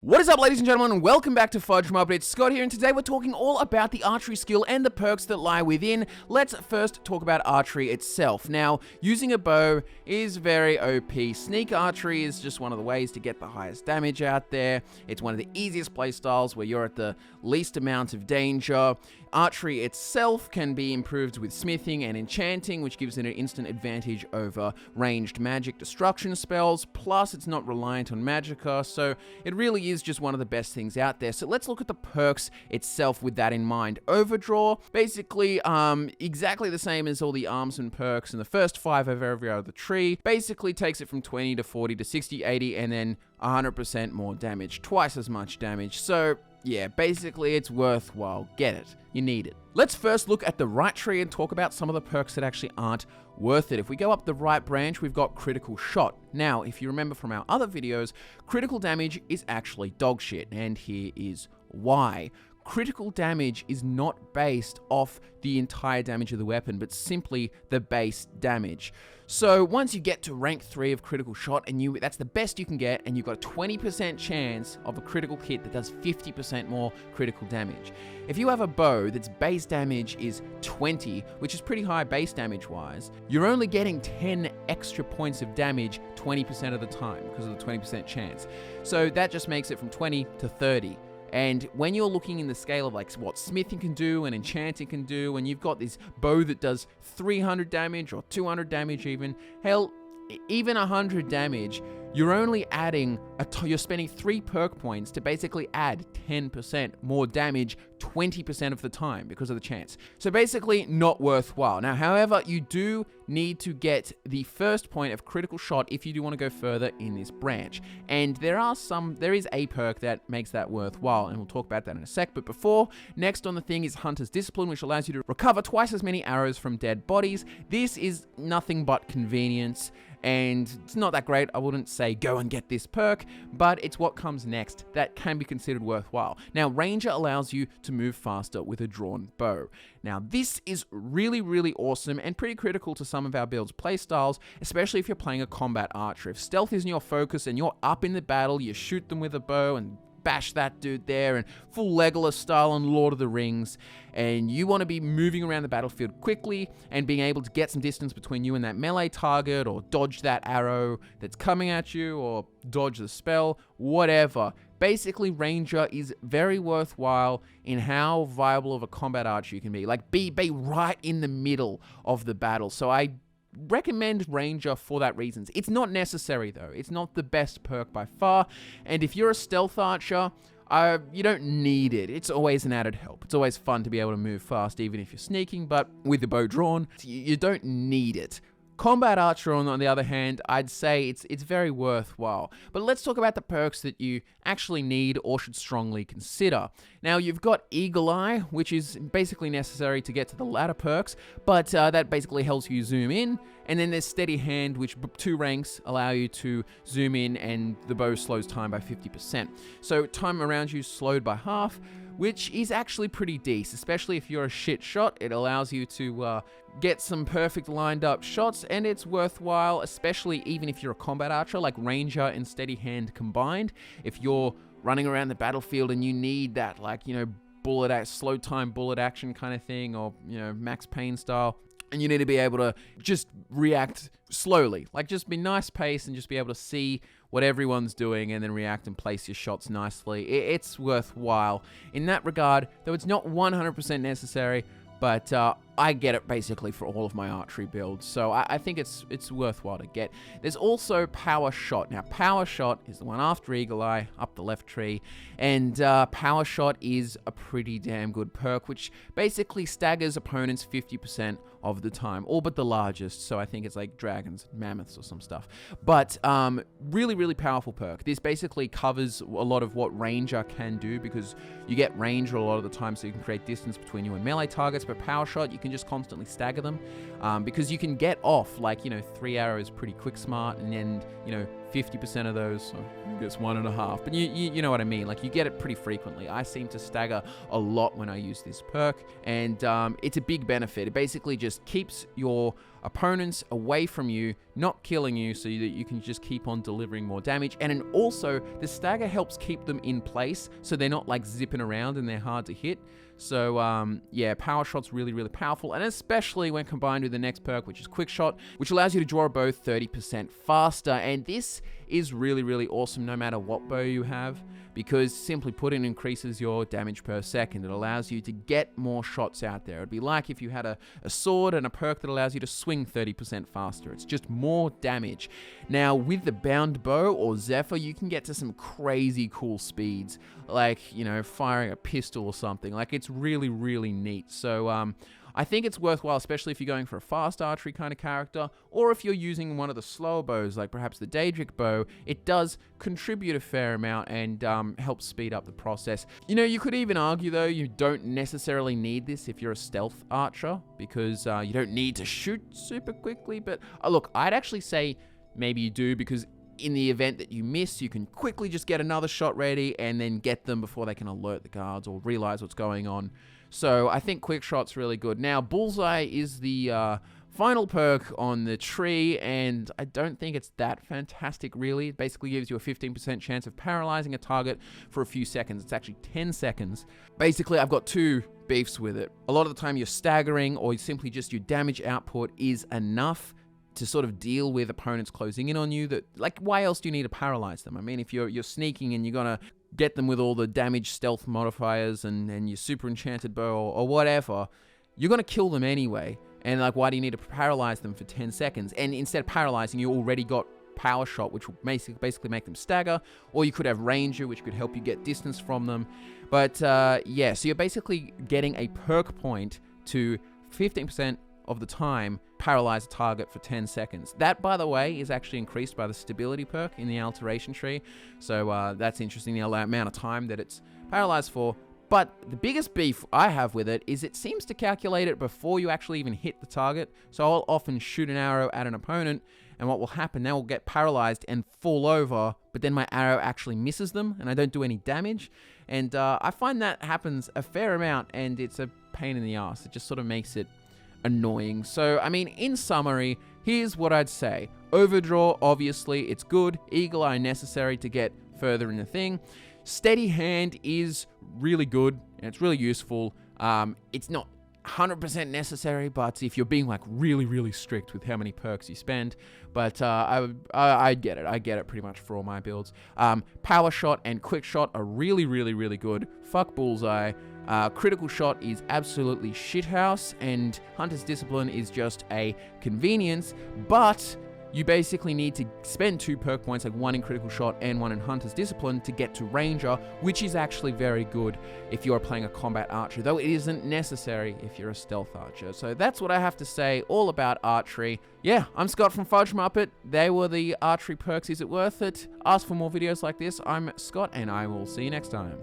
What is up, ladies and gentlemen, and welcome back to Fudge Mob. It's Scott here, and today we're talking all about the archery skill and the perks that lie within. Let's first talk about archery itself. Now, using a bow is very OP. Sneak archery is just one of the ways to get the highest damage out there. It's one of the easiest playstyles where you're at the least amount of danger. Archery itself can be improved with smithing and enchanting, which gives it an instant advantage over ranged magic destruction spells, plus it's not reliant on magicka, so it really is just one of the best things out there. So let's look at the perks itself with that in mind. Overdraw, basically exactly the same as all the armsman perks, and the first 5 of every other tree basically takes it from 20 to 40 to 60, 80, and then 100% more damage, twice as much damage. So yeah, basically it's worthwhile. Get it. You need it. Let's first look at the right tree and talk about some of the perks that actually aren't worth it. If we go up the right branch, we've got critical shot. Now, if you remember from our other videos, critical damage is actually dog shit, and here is why. Critical damage is not based off the entire damage of the weapon, but simply the base damage. So once you get to rank 3 of critical shot, and that's the best you can get, and you've got a 20% chance of a critical hit that does 50% more critical damage. If you have a bow that's base damage is 20, which is pretty high base damage wise, you're only getting 10 extra points of damage 20% of the time because of the 20% chance. So that just makes it from 20 to 30. And when you're looking in the scale of like what smithing can do and enchanting can do, and you've got this bow that does 300 damage or 200 damage even, hell, even 100 damage, you're only adding, you're spending 3 perk points to basically add 10% more damage 20% of the time because of the chance. So basically not worthwhile. Now, however, you do need to get the first point of critical shot if you do want to go further in this branch. And there is a perk that makes that worthwhile, and we'll talk about that in a sec. But before, next on the thing is Hunter's Discipline, which allows you to recover twice as many arrows from dead bodies. This is nothing but convenience, and it's not that great. I wouldn't say go and get this perk, but it's what comes next that can be considered worthwhile. Now, Ranger allows you to move faster with a drawn bow. Now, this is really, really awesome and pretty critical to some of our build's playstyles, especially if you're playing a combat archer. If stealth isn't your focus and you're up in the battle, you shoot them with a bow and bash that dude there, and full Legolas style on Lord of the Rings, and you want to be moving around the battlefield quickly and being able to get some distance between you and that melee target, or dodge that arrow that's coming at you, or dodge the spell, whatever. Basically, Ranger is very worthwhile in how viable of a combat archer you can be. Like, be right in the middle of the battle. So I recommend Ranger for that reasons. It's not necessary though. It's not the best perk by far. And if you're a stealth archer, you don't need it. It's always an added help. It's always fun to be able to move fast even if you're sneaking, but with the bow drawn, you don't need it. Combat archer, on the other hand, I'd say it's very worthwhile. But let's talk about the perks that you actually need or should strongly consider. Now, you've got Eagle Eye, which is basically necessary to get to the latter perks, but that basically helps you zoom in. And then there's Steady Hand, which 2 ranks allow you to zoom in, and the bow slows time by 50%. So time around you slowed by half, which is actually pretty decent, especially if you're a shit shot. It allows you to get some perfect lined up shots, and it's worthwhile, especially even if you're a combat archer, like Ranger and Steady Hand combined. If you're running around the battlefield and you need that, like, slow time bullet action kind of thing, or, Max Payne style, and you need to be able to just react slowly, like just be nice pace and just be able to see what everyone's doing and then react and place your shots nicely. It's worthwhile in that regard, though it's not 100% necessary, but I get it basically for all of my archery builds, so I think it's worthwhile to get. There's also Power Shot. Now, Power Shot is the one after Eagle Eye, up the left tree, and Power Shot is a pretty damn good perk, which basically staggers opponents 50% of the time, all but the largest, so I think it's like dragons, mammoths, or some stuff. But really, really powerful perk. This basically covers a lot of what Ranger can do, because you get Ranger a lot of the time, so you can create distance between you and melee targets, but Power Shot, you can just constantly stagger them, because you can get off, like, 3 arrows pretty quick smart, and then, 50% of those, so I guess 1.5. But you know what I mean. Like, you get it pretty frequently. I seem to stagger a lot when I use this perk, and it's a big benefit. It basically just keeps your opponents away from you, not killing you, so that you can just keep on delivering more damage. And then also, the stagger helps keep them in place, so they're not like zipping around and they're hard to hit. So yeah, Power Shot's really, really powerful, and especially when combined with the next perk, which is Quick Shot, which allows you to draw a bow 30% faster. And this is really, really awesome no matter what bow you have, because simply put, it increases your damage per second. It allows you to get more shots out there. It'd be like if you had a sword and a perk that allows you to swing 30% faster. It's just more damage. Now, with the Bound Bow or Zephyr, you can get to some crazy cool speeds, like, you know, firing a pistol or something. Like, it's really, really neat. So, I think it's worthwhile, especially if you're going for a fast archery kind of character, or if you're using one of the slower bows, like perhaps the Daedric bow. It does contribute a fair amount and helps speed up the process. You know, you could even argue, though, you don't necessarily need this if you're a stealth archer, because you don't need to shoot super quickly. But look, I'd actually say maybe you do, because in the event that you miss, you can quickly just get another shot ready and then get them before they can alert the guards or realize what's going on. So I think Quick Shot's really good. Now, Bullseye is the final perk on the tree, and I don't think it's that fantastic, really. It basically gives you a 15% chance of paralyzing a target for a few seconds. It's actually 10 seconds. Basically, I've got two beefs with it. A lot of the time, you're staggering, or simply just your damage output is enough to sort of deal with opponents closing in on you. That, like, why else do you need to paralyze them? I mean, if you're sneaking and you're gonna get them with all the damage stealth modifiers and your super enchanted bow or whatever, you're gonna kill them anyway. And like, why do you need to paralyze them for 10 seconds? And instead of paralyzing, you already got Power Shot, which will basically make them stagger, or you could have Ranger, which could help you get distance from them. But yeah, so you're basically getting a perk point to 15% of the time paralyze a target for 10 seconds. That, by the way, is actually increased by the stability perk in the alteration tree. So that's interesting, the amount of time that it's paralyzed for. But the biggest beef I have with it is it seems to calculate it before you actually even hit the target. So I'll often shoot an arrow at an opponent, and what will happen, they will get paralyzed and fall over, but then my arrow actually misses them and I don't do any damage. And I find that happens a fair amount, and it's a pain in the ass. It just sort of makes it annoying. So, I mean, in summary, here's what I'd say. Overdraw, obviously, it's good. Eagle Eye necessary to get further in the thing. Steady Hand is really good, and it's really useful. It's not 100% necessary, but if you're being like really, really strict with how many perks you spend, but I get it. I get it pretty much for all my builds. Power Shot and Quick Shot are really, really, really good. Fuck Bullseye. Critical Shot is absolutely shithouse, and Hunter's Discipline is just a convenience, but you basically need to spend 2 perk points, like 1 in Critical Shot and 1 in Hunter's Discipline, to get to Ranger, which is actually very good if you're playing a combat archer, though it isn't necessary if you're a stealth archer. So that's what I have to say all about archery. Yeah, I'm Scott from Fudge Muppet. They were the archery perks. Is it worth it? Ask for more videos like this. I'm Scott, and I will see you next time.